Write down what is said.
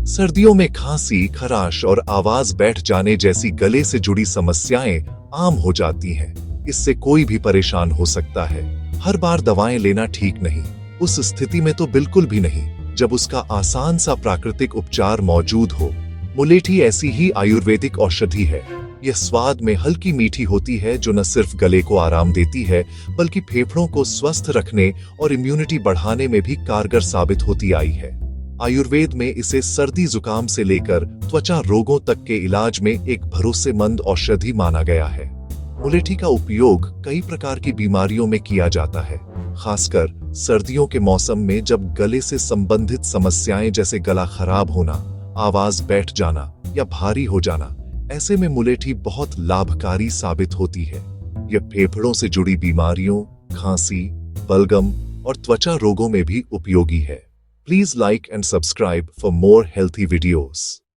सर्दियों में खांसी, खराश और आवाज बैठ जाने जैसी गले से जुड़ी समस्याएं आम हो जाती हैं। इससे कोई भी परेशान हो सकता है। हर बार दवाएं लेना ठीक नहीं, उस स्थिति में तो बिल्कुल भी नहीं, जब उसका आसान सा प्राकृतिक उपचार मौजूद हो। मुलेठी ऐसी ही आयुर्वेदिक औषधि है। यह स्वाद में हल्की मीठी होती है, जो न सिर्फ गले को आराम देती है, बल्कि फेफड़ों को स्वस्थ रखने और इम्यूनिटी बढ़ाने में भी कारगर साबित होती आई है। आयुर्वेद में इसे सर्दी जुकाम से लेकर त्वचा रोगों तक के इलाज में एक भरोसेमंद औषधि माना गया है। मुलेठी का उपयोग कई प्रकार की बीमारियों में किया जाता है, खासकर सर्दियों के मौसम में, जब गले से संबंधित समस्याएं जैसे गला खराब होना, आवाज बैठ जाना या भारी हो जाना, ऐसे में मुलेठी बहुत लाभकारी साबित होती है। यह फेफड़ों से जुड़ी बीमारियों, खांसी, बलगम और त्वचा रोगों में भी उपयोगी है। Please like and subscribe for more healthy videos.